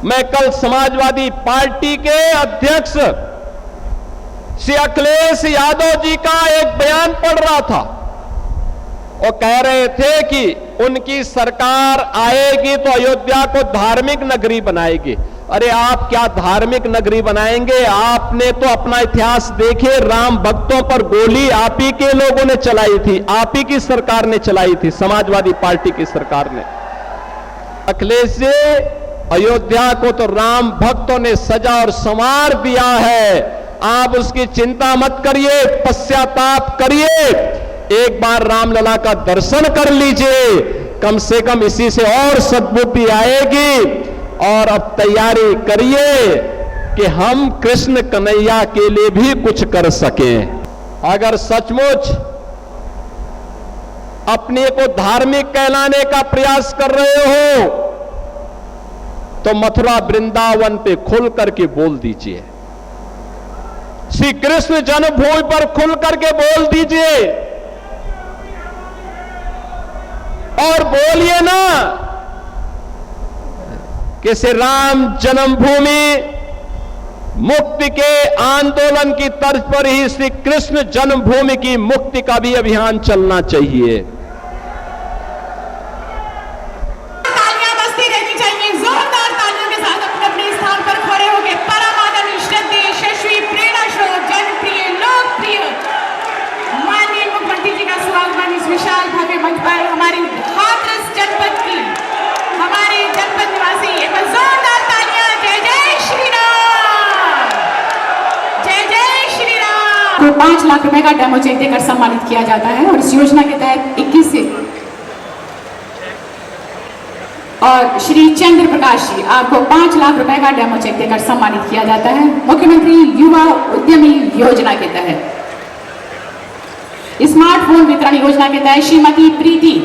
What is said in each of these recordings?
मैं कल समाजवादी पार्टी के अध्यक्ष श्री अखिलेश यादव जी का एक बयान पढ़ रहा था। वो कह रहे थे कि उनकी सरकार आएगी तो अयोध्या को धार्मिक नगरी बनाएगी। अरे आप क्या धार्मिक नगरी बनाएंगे? आपने तो अपना इतिहास देखे, राम भक्तों पर गोली आप ही के लोगों ने चलाई थी, आप ही की सरकार ने चलाई थी, समाजवादी पार्टी की सरकार ने। अखिलेश जी, अयोध्या को तो राम भक्तों ने सजा और संवार दिया है। आप उसकी चिंता मत करिए, पश्चाताप करिए, एक बार रामलला का दर्शन कर लीजिए, कम से कम इसी से और सद्बुद्धि आएगी। और अब तैयारी करिए कि हम कृष्ण कन्हैया के लिए भी कुछ कर सकें। अगर सचमुच अपने को धार्मिक कहलाने का प्रयास कर रहे हो तो मथुरा वृंदावन पे खुल करके बोल दीजिए, श्री कृष्ण जन्मभूमि पर खुल करके बोल दीजिए और बोलिए ना कि श्री राम जन्मभूमि मुक्ति के आंदोलन की तर्ज पर ही श्री कृष्ण जन्मभूमि की मुक्ति का भी अभियान चलना चाहिए। तालियां बजती रहनी चाहिए, जोरदार तालियों के साथ अपने अपने स्थान पर खड़े होकर परम आदरणीय श्रद्धेय यशस्वी प्रेरणा स्रोत जनप्रिय लोकप्रिय माननीय मुख्यमंत्री जी का स्वागत इस विशाल भव्य मंच पर हमारी हाथरस जनपद की हमारे जनपद निवासी एक जोरदार तालियां। जय जय श्री राम, जय जय श्री राम। को 5 लाख रुपए का डेमो चेक देकर सम्मानित किया जाता है और इस योजना के तहत 21 से और श्री चंद्र प्रकाश जी आपको 5 लाख रुपए का डेमो चेक देकर सम्मानित किया जाता है मुख्यमंत्री युवा उद्यमी योजना के तहत। स्मार्टफोन वितरण योजना के तहत श्रीमती प्रीति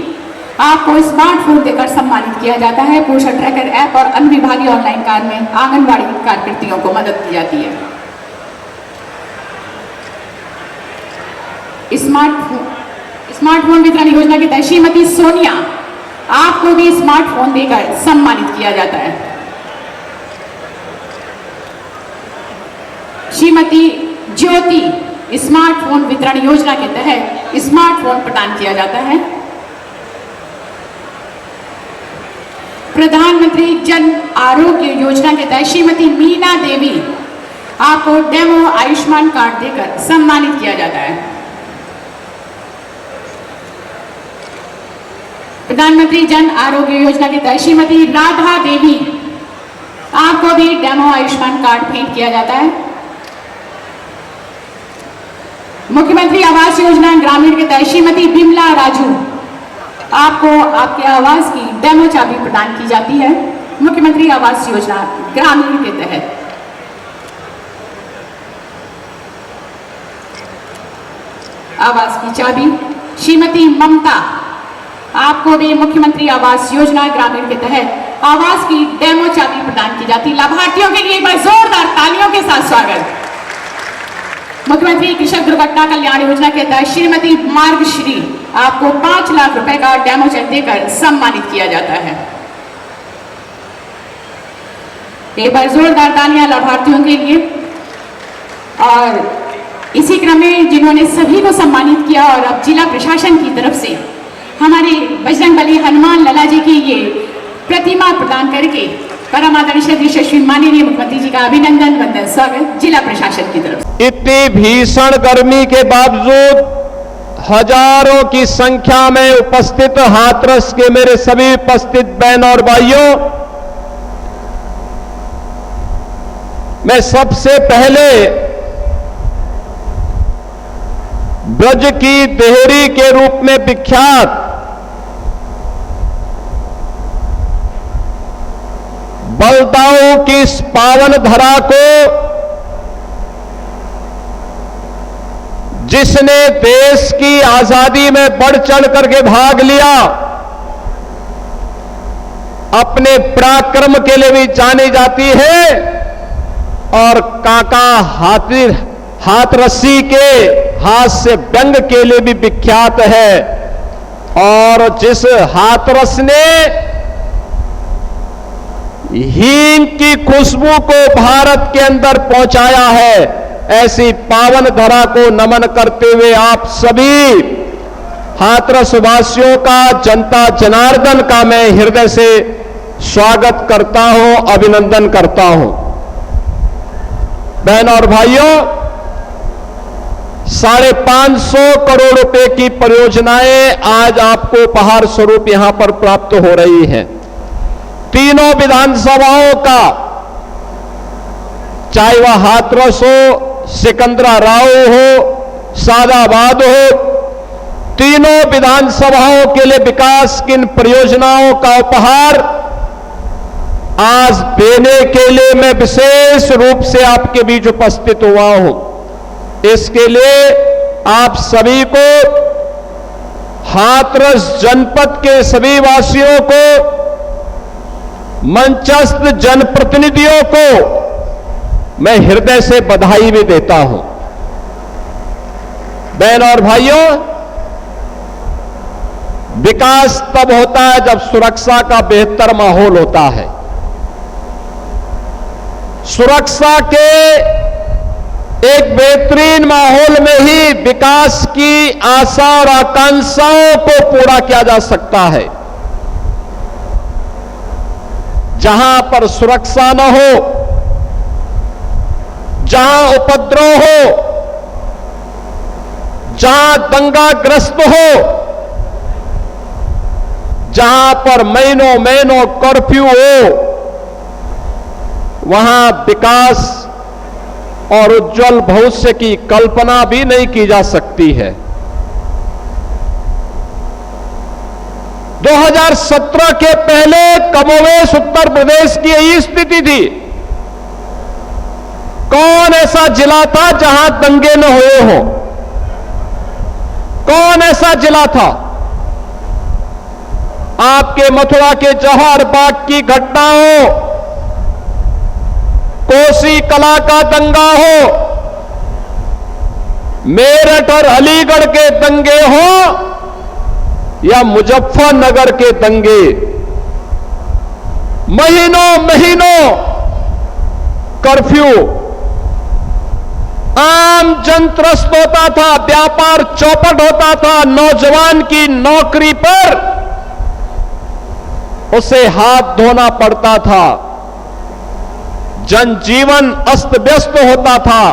आपको स्मार्टफोन देकर सम्मानित किया जाता है। पोषण ट्रैकर ऐप और अन्य विभागीय ऑनलाइन कार्य में आंगनबाड़ी कार्यकर्तियों को मदद की जाती है। स्मार्टफोन वितरण योजना के तहत श्रीमती सोनिया आपको भी स्मार्टफोन देकर सम्मानित किया जाता है। श्रीमती ज्योति स्मार्टफोन वितरण योजना के तहत स्मार्टफोन प्रदान किया जाता है। प्रधानमंत्री जन आरोग्य योजना के तहत श्रीमती मीना देवी आपको डेमो आयुष्मान कार्ड देकर सम्मानित किया जाता है। प्रधानमंत्री जन आरोग्य योजना के तहत श्रीमती राधा देवी आपको भी डेमो आयुष्मान कार्ड भेंट किया जाता है। मुख्यमंत्री आवास योजना ग्रामीण के तहत श्रीमती बिमला राजू आपको आपके आवास की डेमो चाबी प्रदान की जाती है। मुख्यमंत्री आवास योजना ग्रामीण के तहत आवास की चाबी श्रीमती ममता आपको भी मुख्यमंत्री आवास योजना ग्रामीण के तहत आवास की डेमो चाबी प्रदान की जाती है। लाभार्थियों के लिए एक बार जोरदार तालियों के साथ स्वागत। मुख्यमंत्री कृषक दुर्घटना कल्याण योजना के तहत श्रीमती मार्गश्री आपको 5 लाख रुपए का डेमो चेक देकर सम्मानित किया जाता है। एक बार जोरदार तालियां लाभार्थियों के लिए। और इसी क्रम में जिन्होंने सभी को सम्मानित किया और अब जिला प्रशासन की तरफ से हमारे बजरंगबली हनुमान लला जी की ये प्रतिमा प्रदान करके परम आदरणीय यशस्वी माननीय मुख्यमंत्री जी का अभिनंदन वंदन स्वागत जिला प्रशासन की तरफ। इतनी भीषण गर्मी के बावजूद हजारों की संख्या में उपस्थित हाथरस के मेरे सभी उपस्थित बहन और भाइयों, मैं सबसे पहले ब्रज की देहरी के रूप में विख्यात बलदाऊ की इस पावन धरा को, जिसने देश की आजादी में बढ़ चढ़ करके भाग लिया, अपने पराक्रम के लिए भी जानी जाती है और काका हाथरसी के हास्य व्यंग के लिए भी विख्यात है। और जिस हाथरस ने हींग की खुशबू को भारत के अंदर पहुंचाया है। ऐसी पावन धरा को नमन करते हुए आप सभी हाथरस वासियों का, जनता जनार्दन का मैं हृदय से स्वागत करता हूं, अभिनंदन करता हूं। बहन और भाइयों, 550 करोड़ रुपए की परियोजनाएं आज आपको उपहार स्वरूप यहां पर प्राप्त हो रही हैं। तीनों विधानसभाओं का, चाहे वह हाथरस हो, सिकंदराबाद हो, सादाबाद हो, तीनों विधानसभाओं के लिए विकास की इन परियोजनाओं का उपहार आज देने के लिए मैं विशेष रूप से आपके बीच उपस्थित हुआ हूं। इसके लिए आप सभी को, हाथरस जनपद के सभी वासियों को, मंचस्थ जनप्रतिनिधियों को मैं हृदय से बधाई भी देता हूं। बहन और भाइयों, विकास तब होता है जब सुरक्षा का बेहतर माहौल होता है। सुरक्षा के एक बेहतरीन माहौल में ही विकास की आशा और आकांक्षाओं को पूरा किया जा सकता है। जहां पर सुरक्षा न हो, जहां उपद्रव हो, जहां दंगाग्रस्त हो, जहां पर महीनों महीनों कर्फ्यू हो, वहां विकास और उज्जवल भविष्य की कल्पना भी नहीं की जा सकती है। 2017 के पहले कमोवेश उत्तर प्रदेश की यही स्थिति थी। कौन ऐसा जिला था जहां दंगे न हुए हो? कौन ऐसा जिला था? आपके मथुरा के जौहर बाग की घटना हो, कोसी कला का दंगा हो, मेरठ और अलीगढ़ के दंगे हो, या मुजफ्फरनगर के दंगे, महीनों महीनों कर्फ्यू, आम जन त्रस्त होता था, व्यापार चौपट होता था, नौजवान की नौकरी पर उसे हाथ धोना पड़ता था, जनजीवन अस्त व्यस्त होता था,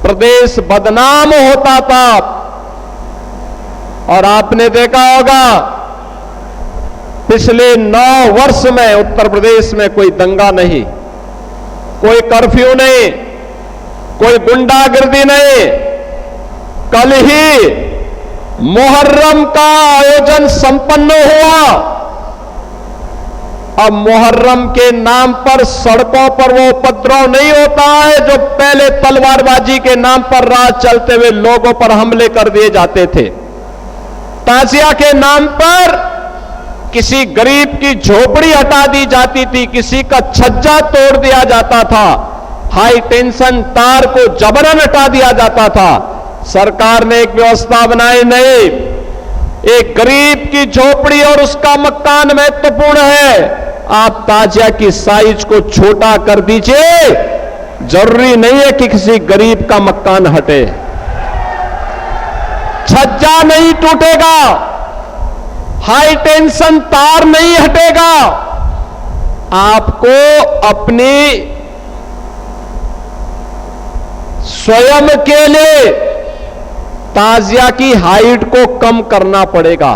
प्रदेश बदनाम होता था। और आपने देखा होगा पिछले 9 वर्ष में उत्तर प्रदेश में कोई दंगा नहीं, कोई कर्फ्यू नहीं, कोई गुंडागर्दी नहीं। कल ही मुहर्रम का आयोजन संपन्न हुआ। अब मुहर्रम के नाम पर सड़कों पर वो उपद्रव नहीं होता है जो पहले तलवारबाजी के नाम पर राह चलते हुए लोगों पर हमले कर दिए जाते थे। ताजिया के नाम पर किसी गरीब की झोपड़ी हटा दी जाती थी, किसी का छज्जा तोड़ दिया जाता था, हाई टेंशन तार को जबरन हटा दिया जाता था। सरकार ने एक व्यवस्था बनाई, नहीं, एक गरीब की झोपड़ी और उसका मकान महत्वपूर्ण है। आप ताजिया की साइज को छोटा कर दीजिए, जरूरी नहीं है कि किसी गरीब का मकान हटे, छज्जा नहीं टूटेगा, हाई टेंशन तार नहीं हटेगा। आपको अपनी स्वयं के लिए ताजिया की हाइट को कम करना पड़ेगा।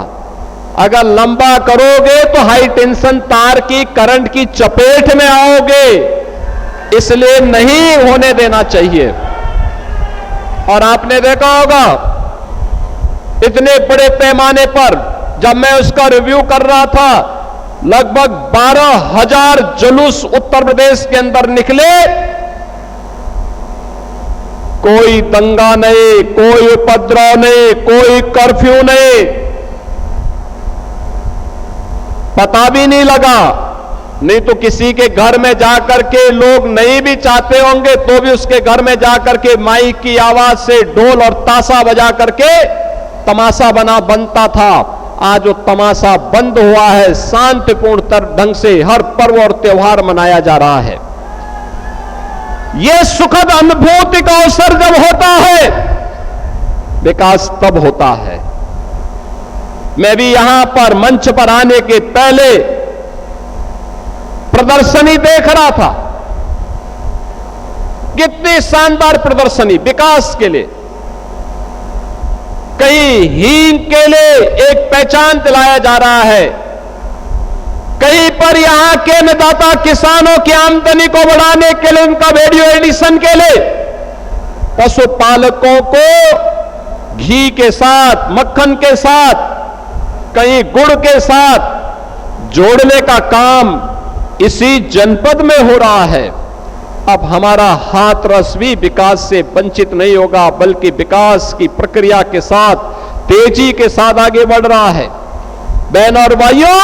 अगर लंबा करोगे तो हाई टेंशन तार की करंट की चपेट में आओगे, इसलिए नहीं होने देना चाहिए। और आपने देखा होगा इतने बड़े पैमाने पर जब मैं उसका रिव्यू कर रहा था, लगभग 12,000 जुलूस उत्तर प्रदेश के अंदर निकले। कोई दंगा नहीं, कोई उपद्रव नहीं, कोई कर्फ्यू नहीं, पता भी नहीं लगा। नहीं तो किसी के घर में जाकर के लोग नहीं भी चाहते होंगे तो भी उसके घर में जाकर के माइक की आवाज से ढोल और ताशा बजा करके तमाशा बनता था। आज वो तमाशा बंद हुआ है, शांतिपूर्ण ढंग से हर पर्व और त्योहार मनाया जा रहा है। यह सुखद अनुभूति का अवसर जब होता है, विकास तब होता है। मैं भी यहां पर मंच पर आने के पहले प्रदर्शनी देख रहा था, कितनी शानदार प्रदर्शनी विकास के लिए। कहीं हींग के लिए एक पहचान दिलाया जा रहा है, कहीं पर यहां के अन्नदाता किसानों की आमदनी को बढ़ाने के लिए, उनका वैल्यू एडिशन के लिए पशुपालकों को घी के साथ, मक्खन के साथ, कहीं गुड़ के साथ जोड़ने का काम इसी जनपद में हो रहा है। अब हमारा हाथ रस भी विकास से वंचित नहीं होगा, बल्कि विकास की प्रक्रिया के साथ तेजी के साथ आगे बढ़ रहा है। बहनों और भाइयों,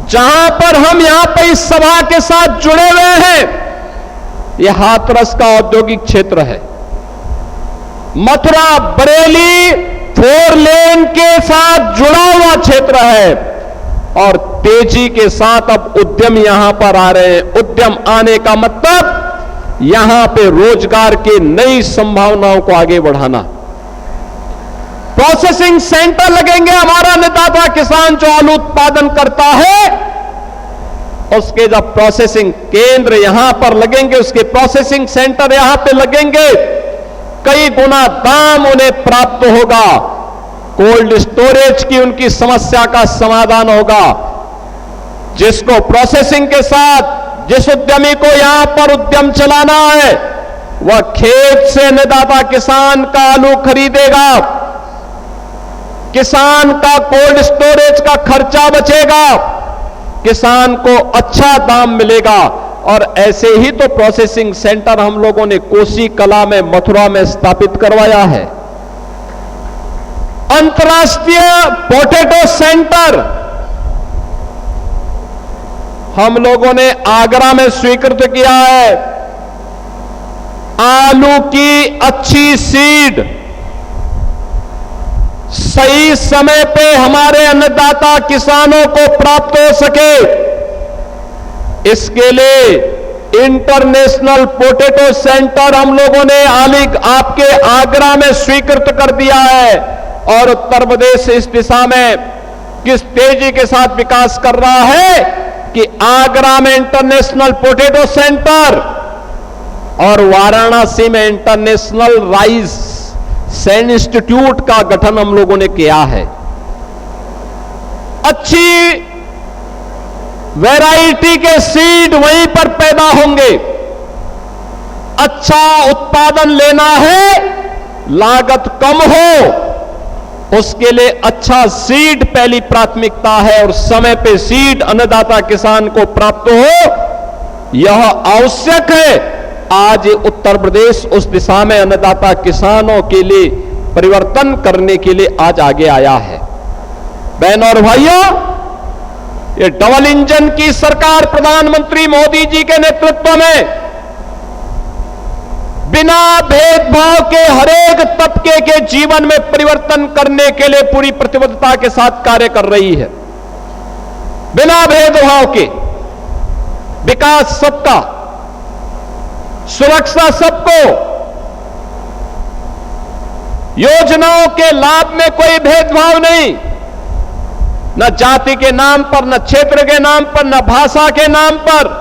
जहां पर हम यहां पर इस सभा के साथ जुड़े हुए हैं, यह हाथरस का औद्योगिक क्षेत्र है। मथुरा बरेली 4 लेन के साथ जुड़ा हुआ क्षेत्र है और तेजी के साथ अब उद्यम यहां पर आ रहे हैं। उद्यम आने का मतलब यहां पे रोजगार की नई संभावनाओं को आगे बढ़ाना। प्रोसेसिंग सेंटर लगेंगे। हमारा अन्नदाता किसान जो आलू उत्पादन करता है, उसके जब प्रोसेसिंग केंद्र यहां पर लगेंगे, उसके प्रोसेसिंग सेंटर यहां पे लगेंगे, कई गुना दाम उन्हें प्राप्त होगा। कोल्ड स्टोरेज की उनकी समस्या का समाधान होगा। जिसको प्रोसेसिंग के साथ, जिस उद्यमी को यहां पर उद्यम चलाना है, वह खेत से अन्नदाता किसान का आलू खरीदेगा, किसान का कोल्ड स्टोरेज का खर्चा बचेगा, किसान को अच्छा दाम मिलेगा। और ऐसे ही तो प्रोसेसिंग सेंटर हम लोगों ने कोसी कला में, मथुरा में स्थापित करवाया है। अंतर्राष्ट्रीय पोटैटो सेंटर हम लोगों ने आगरा में स्वीकृत किया है। आलू की अच्छी सीड सही समय पे हमारे अन्नदाता किसानों को प्राप्त हो सके, इसके लिए इंटरनेशनल पोटैटो सेंटर हम लोगों ने आपके आगरा में स्वीकृत कर दिया है। और उत्तर प्रदेश इस दिशा में किस तेजी के साथ विकास कर रहा है कि आगरा में इंटरनेशनल पोटैटो सेंटर और वाराणसी में इंटरनेशनल राइस इंस्टीट्यूट का गठन हम लोगों ने किया है। अच्छी वैरायटी के सीड वहीं पर पैदा होंगे। अच्छा उत्पादन लेना है, लागत कम हो, उसके लिए अच्छा सीड पहली प्राथमिकता है और समय पे सीड अन्नदाता किसान को प्राप्त हो, यह आवश्यक है। आज उत्तर प्रदेश उस दिशा में अन्नदाता किसानों के लिए परिवर्तन करने के लिए आज आगे आया है। बहनों और भाइयों, ये डबल इंजन की सरकार प्रधानमंत्री मोदी जी के नेतृत्व में बिना भेदभाव के हरेक तबके के जीवन में परिवर्तन करने के लिए पूरी प्रतिबद्धता के साथ कार्य कर रही है। बिना भेदभाव के विकास सबका, सुरक्षा सबको, योजनाओं के लाभ में कोई भेदभाव नहीं, न जाति के नाम पर, न क्षेत्र के नाम पर, न भाषा के नाम पर,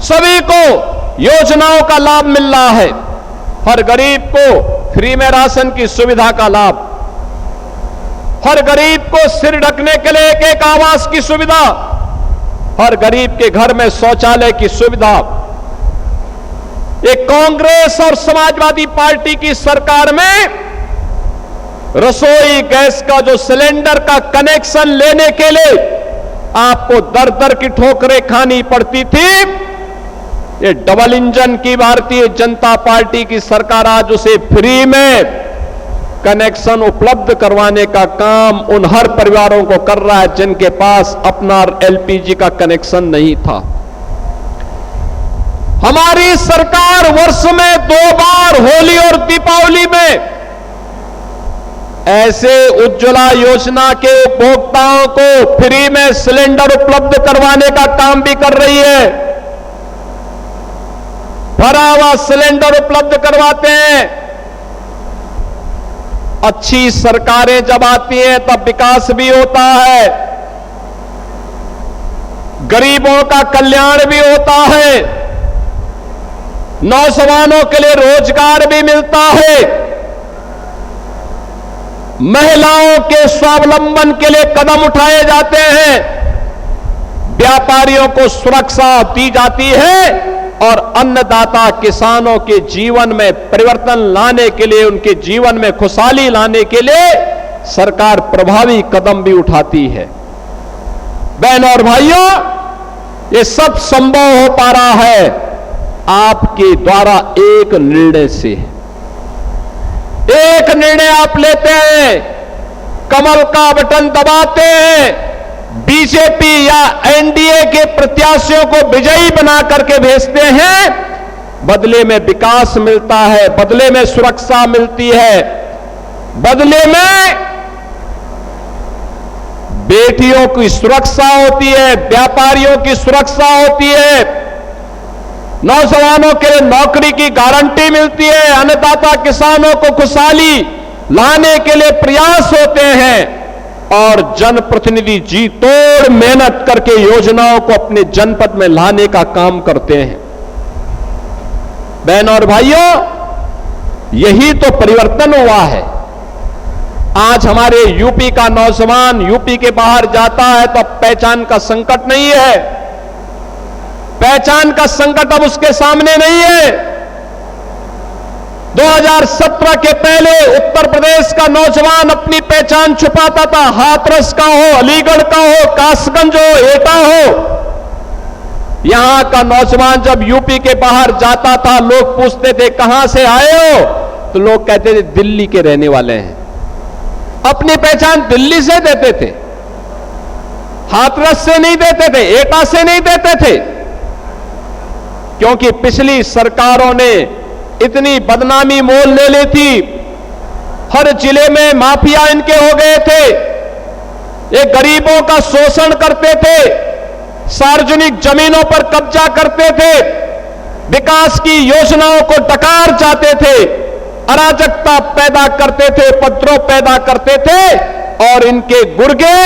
सभी को योजनाओं का लाभ मिल रहा है। हर गरीब को फ्री में राशन की सुविधा का लाभ, हर गरीब को सिर ढकने के लिए एक आवास की सुविधा, हर गरीब के घर में शौचालय की सुविधा। एक कांग्रेस और समाजवादी पार्टी की सरकार में रसोई गैस का जो सिलेंडर का कनेक्शन लेने के लिए आपको दर दर की ठोकरें खानी पड़ती थी, ये डबल इंजन की भारतीय जनता पार्टी की सरकार आज उसे फ्री में कनेक्शन उपलब्ध करवाने का काम उन हर परिवारों को कर रहा है जिनके पास अपना एलपीजी का कनेक्शन नहीं था। हमारी सरकार वर्ष में 2 बार होली और दीपावली में ऐसे उज्ज्वला योजना के उपभोक्ताओं को फ्री में सिलेंडर उपलब्ध करवाने का काम भी कर रही है। भरा हुआ सिलेंडर उपलब्ध करवाते हैं। अच्छी सरकारें जब आती हैं तब विकास भी होता है, गरीबों का कल्याण भी होता है, नौजवानों के लिए रोजगार भी मिलता है, महिलाओं के स्वावलंबन के लिए कदम उठाए जाते हैं, व्यापारियों को सुरक्षा दी जाती है और अन्नदाता किसानों के जीवन में परिवर्तन लाने के लिए, उनके जीवन में खुशहाली लाने के लिए सरकार प्रभावी कदम भी उठाती है। बहनों और भाइयों, ये सब संभव हो पा रहा है आपके द्वारा एक निर्णय से। एक निर्णय आप लेते हैं, कमल का बटन दबाते हैं, बीजेपी या एनडीए के प्रत्याशियों को विजयी बना करके भेजते हैं, बदले में विकास मिलता है, बदले में सुरक्षा मिलती है, बदले में बेटियों की सुरक्षा होती है, व्यापारियों की सुरक्षा होती है, नौजवानों के लिए नौकरी की गारंटी मिलती है, अन्नदाता किसानों को खुशहाली लाने के लिए प्रयास होते हैं और जनप्रतिनिधि जी तोड़ मेहनत करके योजनाओं को अपने जनपद में लाने का काम करते हैं। बहनों और भाइयों, यही तो परिवर्तन हुआ है। आज हमारे यूपी का नौजवान यूपी के बाहर जाता है तो अब पहचान का संकट नहीं है, पहचान का संकट अब उसके सामने नहीं है। 2017 के पहले उत्तर प्रदेश का नौजवान अपनी पहचान छुपाता था, हाथरस का हो, अलीगढ़ का हो, कासगंज हो, एटा हो। यहां का नौजवान जब यूपी के बाहर जाता था, लोग पूछते थे कहां से आए हो, तो लोग कहते थे दिल्ली के रहने वाले हैं। अपनी पहचान दिल्ली से देते थे, हाथरस से नहीं देते थे, एटा से नहीं देते थे, क्योंकि पिछली सरकारों ने इतनी बदनामी मोल ले ली थी। हर जिले में माफिया इनके हो गए थे, ये गरीबों का शोषण करते थे, सार्वजनिक जमीनों पर कब्जा करते थे, विकास की योजनाओं को डकार जाते थे, अराजकता पैदा करते थे, उपद्रव पैदा करते थे और इनके गुर्गे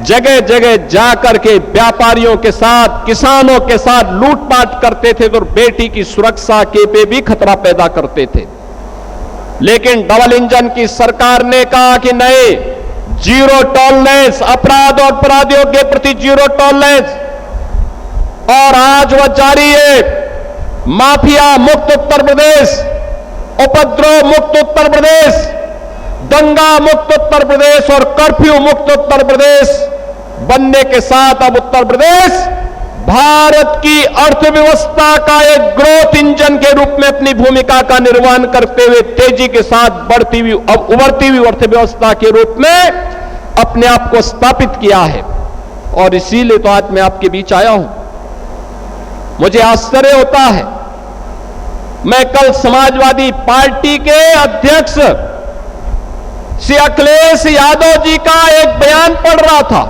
जगह जगह जाकर के व्यापारियों के साथ, किसानों के साथ लूटपाट करते थे और बेटी की सुरक्षा के पे भी खतरा पैदा करते थे। लेकिन डबल इंजन की सरकार ने कहा कि नहीं, जीरो टॉलरेंस, अपराध और अपराधियों के प्रति जीरो टॉलरेंस, और आज वह जारी है। माफिया मुक्त उत्तर प्रदेश, उपद्रव मुक्त उत्तर प्रदेश, दंगा मुक्त उत्तर प्रदेश और कर्फ्यू मुक्त उत्तर प्रदेश बनने के साथ अब उत्तर प्रदेश भारत की अर्थव्यवस्था का एक ग्रोथ इंजन के रूप में अपनी भूमिका का निर्वहन करते हुए तेजी के साथ बढ़ती हुई, अब उभरती हुई अर्थव्यवस्था के रूप में अपने आप को स्थापित किया है। और इसीलिए तो आज मैं आपके बीच आया हूं। मुझे आश्चर्य होता है, मैं कल समाजवादी पार्टी के अध्यक्ष श्री अखिलेश यादव जी का एक बयान पढ़ रहा था।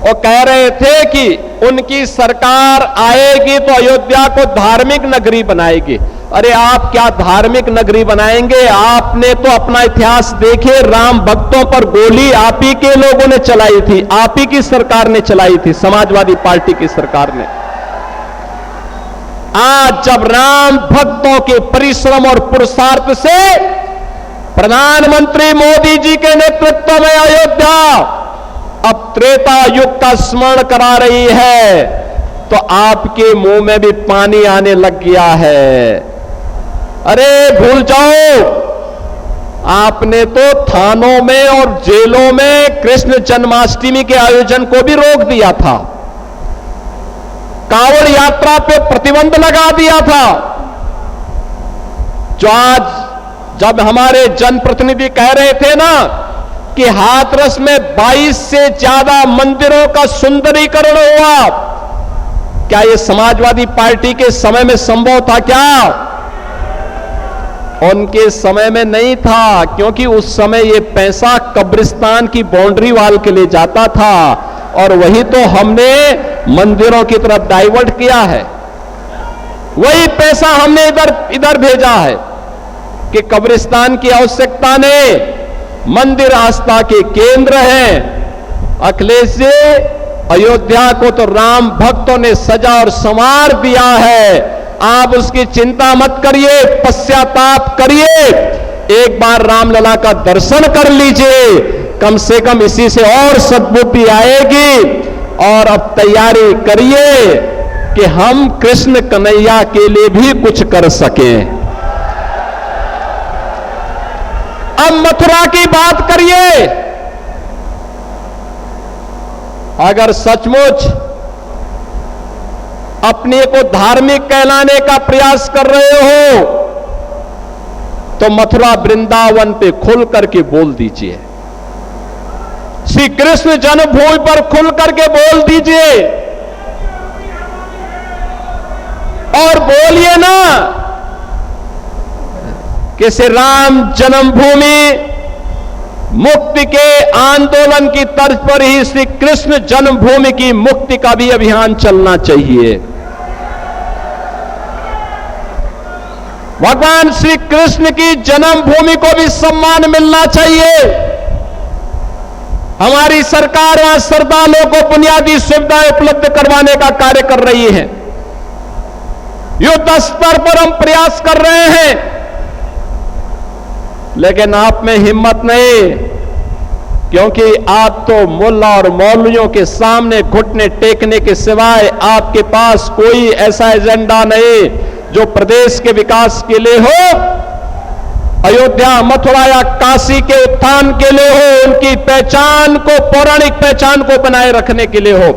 वो कह रहे थे कि उनकी सरकार आएगी तो अयोध्या को धार्मिक नगरी बनाएगी। अरे आप क्या धार्मिक नगरी बनाएंगे? आपने तो अपना इतिहास देखे, राम भक्तों पर गोली आप ही के लोगों ने चलाई थी, आप ही की सरकार ने चलाई थी, समाजवादी पार्टी की सरकार ने। आज जब राम भक्तों के परिश्रम और पुरुषार्थ से प्रधानमंत्री मोदी जी के नेतृत्व में अयोध्या अब त्रेता युग का स्मरण करा रही है, तो आपके मुंह में भी पानी आने लग गया है। अरे भूल जाओ, आपने तो थानों में और जेलों में कृष्ण जन्माष्टमी के आयोजन को भी रोक दिया था, कांवड़ यात्रा पे प्रतिबंध लगा दिया था। जो आज जब हमारे जनप्रतिनिधि कह रहे थे ना कि हाथरस में 22 से ज्यादा मंदिरों का सुंदरीकरण हुआ, क्या यह समाजवादी पार्टी के समय में संभव था क्या? उनके समय में नहीं था, क्योंकि उस समय ये पैसा कब्रिस्तान की बाउंड्री वाल के लिए जाता था और वही तो हमने मंदिरों की तरफ डाइवर्ट किया है। वही पैसा हमने इधर भेजा है कि कब्रिस्तान की आवश्यकता नहीं, मंदिर आस्था के केंद्र हैं। अखिलेश जी, अयोध्या को तो राम भक्तों ने सजा और संवार दिया है, आप उसकी चिंता मत करिए, पश्चाताप करिए, एक बार रामलला का दर्शन कर लीजिए, कम से कम इसी से और सद्बुद्धि आएगी। और अब तैयारी करिए कि हम कृष्ण कन्हैया के लिए भी कुछ कर सकें। अब मथुरा की बात करिए। अगर सचमुच अपने को धार्मिक कहलाने का प्रयास कर रहे हो तो मथुरा वृंदावन पे खुल करके बोल दीजिए, श्री कृष्ण जन्मभूमि पर खुल करके बोल दीजिए और बोलिए ना कि श्री राम जन्मभूमि मुक्ति के आंदोलन की तर्ज पर ही श्री कृष्ण जन्मभूमि की मुक्ति का भी अभियान चलना चाहिए। भगवान श्री कृष्ण की जन्मभूमि को भी सम्मान मिलना चाहिए। हमारी सरकार वहां श्रद्धालुओं को बुनियादी सुविधाएं उपलब्ध करवाने का कार्य कर रही है। युद्ध स्तर पर हम प्रयास कर रहे हैं, लेकिन आप में हिम्मत नहीं, क्योंकि आप तो मुल्ला और मौलवियों के सामने घुटने टेकने के सिवाय आपके पास कोई ऐसा एजेंडा नहीं जो प्रदेश के विकास के लिए हो, अयोध्या, मथुरा या काशी के उत्थान के लिए हो, उनकी पहचान को, पौराणिक पहचान को बनाए रखने के लिए हो।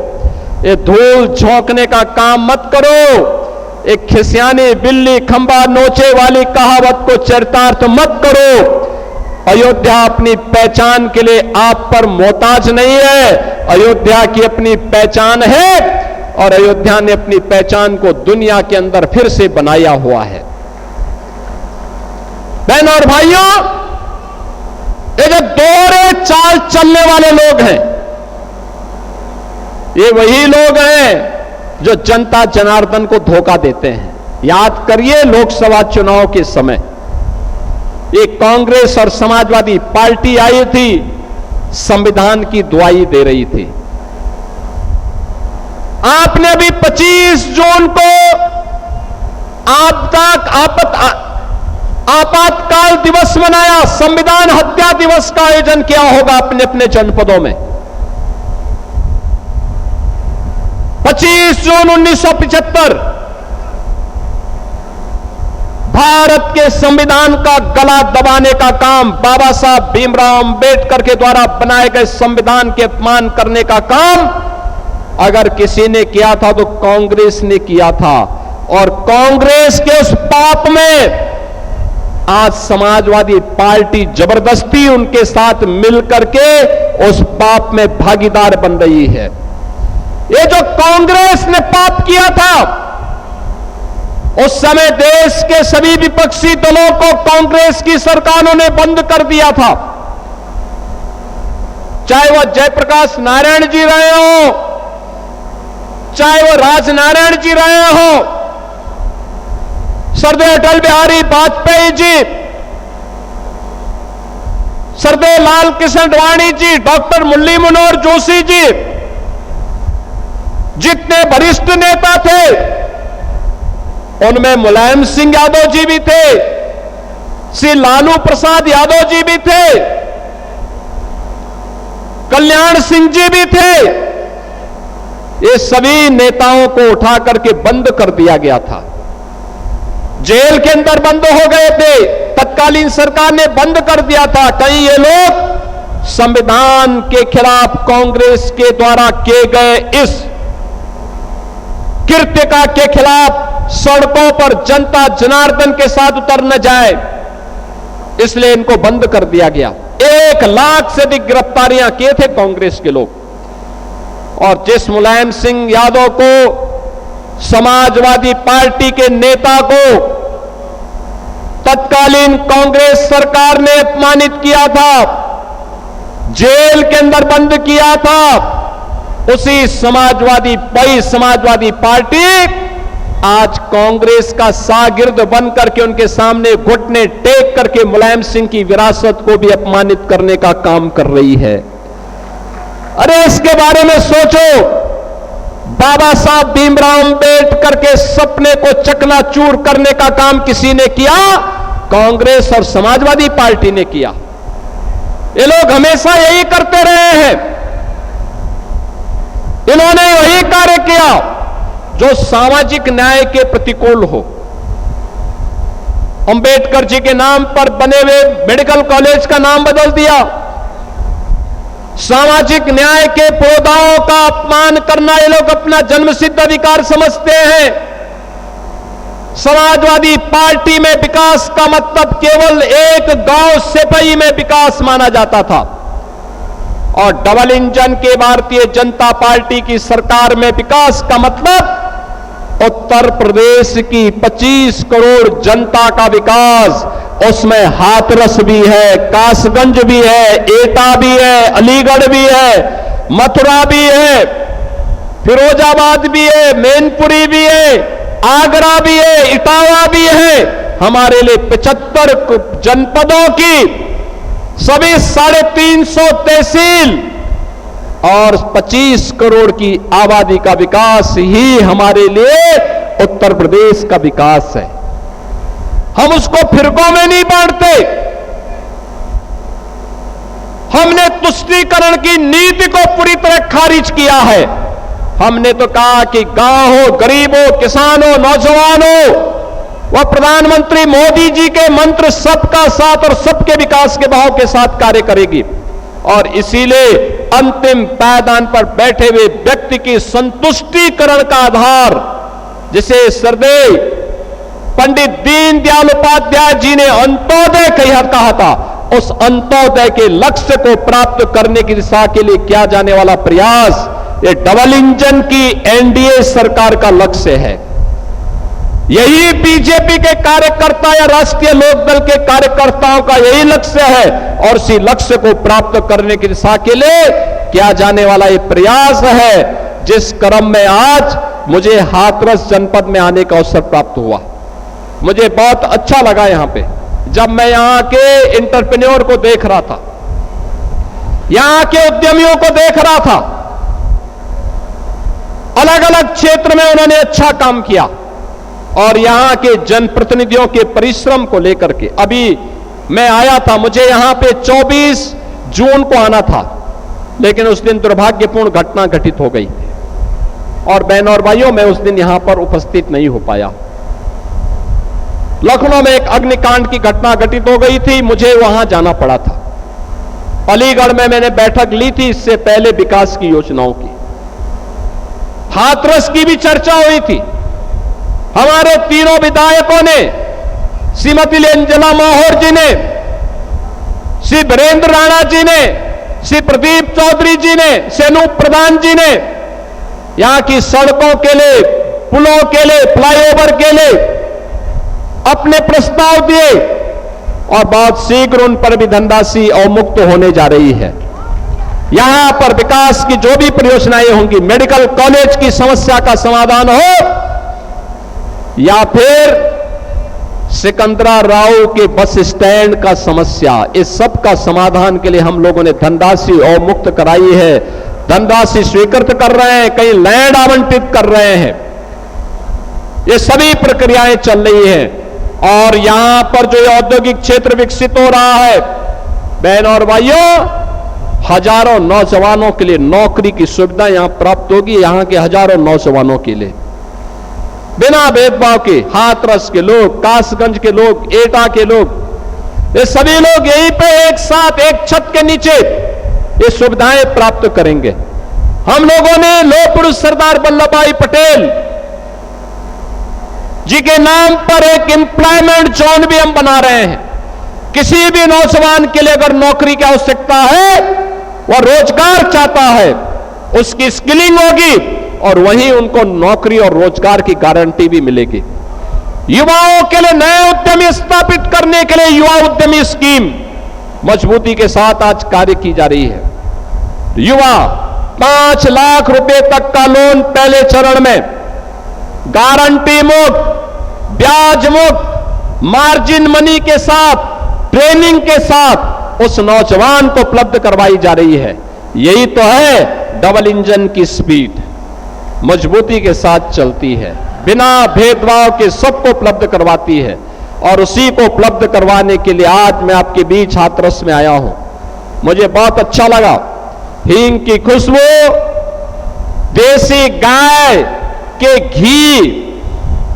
ये धूल झोंकने का काम मत करो, एक खिसियानी बिल्ली खंबा नोचे वाली कहावत को चरितार्थ मत करो। अयोध्या अपनी पहचान के लिए आप पर मोहताज नहीं है, अयोध्या की अपनी पहचान है और अयोध्या ने अपनी पहचान को दुनिया के अंदर फिर से बनाया हुआ है। बहनों और भाइयों, ये जो दोहरे चाल चलने वाले लोग हैं, ये वही लोग हैं जो जनता जनार्दन को धोखा देते हैं। याद करिए, लोकसभा चुनाव के समय एक कांग्रेस और समाजवादी पार्टी आई थी, संविधान की दुहाई दे रही थी। आपने अभी 25 जून को आपातकाल दिवस मनाया, संविधान हत्या दिवस का आयोजन किया होगा अपने अपने जनपदों में। 25 जून 1975 भारत के संविधान का गला दबाने का काम, बाबा साहब भीमराव अंबेडकर के द्वारा बनाए गए संविधान के अपमान करने का काम अगर किसी ने किया था तो कांग्रेस ने किया था। और कांग्रेस के उस पाप में आज समाजवादी पार्टी जबरदस्ती उनके साथ मिलकर के उस पाप में भागीदार बन रही है। ये जो कांग्रेस ने पाप किया था, उस समय देश के सभी विपक्षी दलों को कांग्रेस की सरकारों ने बंद कर दिया था, चाहे वह जयप्रकाश नारायण जी रहे हो, चाहे वो राजनारायण जी रहे हो, सरदेव अटल बिहारी वाजपेयी जी, सरदेव लाल कृष्ण आडवाणी जी, डॉक्टर मुरली मनोहर जोशी जी, जितने वरिष्ठ नेता थे उनमें मुलायम सिंह यादव जी भी थे, श्री लालू प्रसाद यादव जी भी थे, कल्याण सिंह जी भी थे। ये सभी नेताओं को उठा करके बंद कर दिया गया था, जेल के अंदर बंद हो गए थे, तत्कालीन सरकार ने बंद कर दिया था। कहीं ये लोग संविधान के खिलाफ कांग्रेस के द्वारा किए गए इस कृत्य के खिलाफ सड़कों पर जनता जनार्दन के साथ उतर न जाए, इसलिए इनको बंद कर दिया गया। 1 लाख से अधिक गिरफ्तारियां किए थे कांग्रेस के लोग। और जिस मुलायम सिंह यादव को, समाजवादी पार्टी के नेता को तत्कालीन कांग्रेस सरकार ने अपमानित किया था, जेल के अंदर बंद किया था, उसी समाजवादी पार्टी आज कांग्रेस का शागिर्द बन करके उनके सामने घुटने टेक करके मुलायम सिंह की विरासत को भी अपमानित करने का काम कर रही है। अरे इसके बारे में सोचो, बाबा साहब भीमराव अंबेडकर के सपने को चकनाचूर करने का काम किसी ने किया? कांग्रेस और समाजवादी पार्टी ने किया। ये लोग हमेशा यही करते रहे हैं। इन्होंने वही कार्य किया जो सामाजिक न्याय के प्रतिकूल हो। अंबेडकर जी के नाम पर बने हुए मेडिकल कॉलेज का नाम बदल दिया। सामाजिक न्याय के पुरोधाओं का अपमान करना ये लोग अपना जन्मसिद्ध अधिकार समझते हैं। समाजवादी पार्टी में विकास का मतलब केवल एक गांव सेपई में विकास माना जाता था और डबल इंजन के भारतीय जनता पार्टी की सरकार में विकास का मतलब उत्तर प्रदेश की 25 करोड़ जनता का विकास। उसमें हाथरस भी है, कासगंज भी है, एटा भी है, अलीगढ़ भी है, मथुरा भी है, फिरोजाबाद भी है, मैनपुरी भी है, आगरा भी है, इटावा भी है। हमारे लिए 75 जनपदों की सभी 350 तहसील और 25 करोड़ की आबादी का विकास ही हमारे लिए उत्तर प्रदेश का विकास है। हम उसको फिरकों में नहीं बांटते। हमने तुष्टीकरण की नीति को पूरी तरह खारिज किया है। हमने तो कहा कि गांव हो, गरीब हो, किसान हो, नौजवान हो, वह प्रधानमंत्री मोदी जी के मंत्र सबका साथ और सबके विकास के भाव के साथ कार्य करेगी और इसीलिए अंतिम पायदान पर बैठे हुए व्यक्ति की संतुष्टीकरण का आधार, जिसे श्रद्धेय पंडित दीनदयाल उपाध्याय जी ने अंत्योदय कहा था, उस अंत्योदय के लक्ष्य को प्राप्त करने की दिशा के लिए किया जाने वाला प्रयास ये डबल इंजन की एनडीए सरकार का लक्ष्य है। यही बीजेपी के कार्यकर्ता या राष्ट्रीय लोकदल के कार्यकर्ताओं का यही लक्ष्य है और इसी लक्ष्य को प्राप्त करने की दिशा के लिए किया जाने वाला यह प्रयास है, जिस क्रम में आज मुझे हाथरस जनपद में आने का अवसर प्राप्त हुआ। मुझे बहुत अच्छा लगा यहां पे, जब मैं यहां के एंटरप्रेन्योर को देख रहा था, यहां के उद्यमियों को देख रहा था। अलग अलग क्षेत्र में उन्होंने अच्छा काम किया और यहां के जनप्रतिनिधियों के परिश्रम को लेकर के अभी मैं आया था। मुझे यहां पे 24 जून को आना था, लेकिन उस दिन दुर्भाग्यपूर्ण घटना घटित हो गई और बहनों और भाइयों, मैं उस दिन यहां पर उपस्थित नहीं हो पाया। लखनऊ में एक अग्निकांड की घटना घटित हो गई थी, मुझे वहां जाना पड़ा था। अलीगढ़ में मैंने बैठक ली थी इससे पहले विकास की योजनाओं की। हाथरस की भी चर्चा हुई थी। हमारे तीनों विधायकों ने, श्रीमती अंजना माहौर जी ने, श्री वीरेंद्र राणा जी ने, श्री प्रदीप चौधरी जी ने, सेनू प्रधान जी ने यहां की सड़कों के लिए, पुलों के लिए, फ्लाईओवर के लिए अपने प्रस्ताव दिए और बहुत शीघ्र उन पर भी धनराशि अवमुक्त होने जा रही है। यहां पर विकास की जो भी परियोजनाएं होंगी, मेडिकल कॉलेज की समस्या का समाधान हो या फिर सिकंदरा राव के बस स्टैंड का समस्या, इस सब का समाधान के लिए हम लोगों ने धनराशि अवमुक्त कराई है। धनराशि स्वीकृत कर रहे हैं, कहीं लैंड आवंटित कर रहे हैं। ये सभी प्रक्रियाएं चल रही हैं और यहां पर जो औद्योगिक क्षेत्र विकसित हो रहा है, बहनों और भाइयों, हजारों नौजवानों के लिए नौकरी की सुविधा यहां प्राप्त होगी। यहां के हजारों नौजवानों के लिए बिना भेदभाव के, हाथरस के लोग, कासगंज के लोग, एटा के लोग, ये सभी लोग यहीं पे एक साथ एक छत के नीचे ये सुविधाएं प्राप्त करेंगे। हम लोगों ने लौह पुरुष सरदार वल्लभ भाई पटेल जी के नाम पर एक एम्प्लॉयमेंट जोन भी हम बना रहे हैं। किसी भी नौजवान के लिए अगर नौकरी की आवश्यकता है, वह रोजगार चाहता है, उसकी स्किलिंग होगी और वहीं उनको नौकरी और रोजगार की गारंटी भी मिलेगी। युवाओं के लिए नए उद्यमी स्थापित करने के लिए युवा उद्यमी स्कीम मजबूती के साथ आज कार्य की जा रही है। युवा 5 लाख रुपए तक का लोन पहले चरण में गारंटी मुक्त, ब्याज मुक्त, मार्जिन मनी के साथ, ट्रेनिंग के साथ उस नौजवान को उपलब्ध करवाई जा रही है। यही तो है डबल इंजन की स्पीड, मजबूती के साथ चलती है, बिना भेदभाव के सबको उपलब्ध करवाती है। और उसी को उपलब्ध करवाने के लिए आज मैं आपके बीच हाथरस में आया हूं। मुझे बहुत अच्छा लगा, हींग की खुशबू, देसी गाय के घी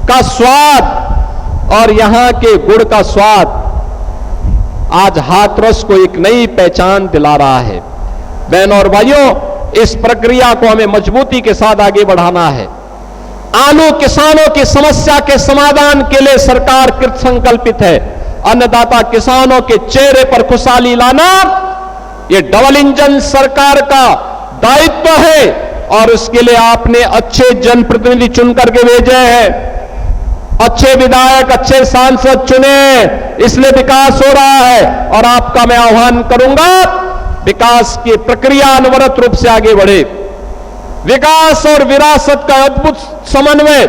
का स्वाद और यहां के गुड़ का स्वाद आज हाथरस को एक नई पहचान दिला रहा है। बहनों और भाइयों, इस प्रक्रिया को हमें मजबूती के साथ आगे बढ़ाना है। आलू किसानों की समस्या के समाधान के लिए सरकार कृत संकल्पित है। अन्नदाता किसानों के चेहरे पर खुशहाली लाना यह डबल इंजन सरकार का दायित्व है और उसके लिए आपने अच्छे जनप्रतिनिधि चुन करके भेजे हैं, अच्छे विधायक, अच्छे सांसद चुने, इसलिए विकास हो रहा है। और आपका मैं आह्वान करूंगा, विकास की प्रक्रिया अनवरत रूप से आगे बढ़े। विकास और विरासत का अद्भुत समन्वय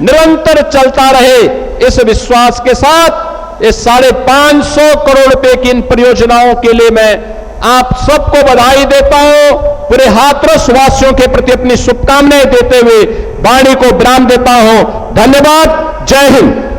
निरंतर चलता रहे, इस विश्वास के साथ इस 550 करोड़ रुपए की इन परियोजनाओं के लिए मैं आप सबको बधाई देता हूं। पूरे हाथरस वासियों के प्रति अपनी शुभकामनाएं देते हुए वाणी को विराम देता हूं। धन्यवाद। जय हिंद।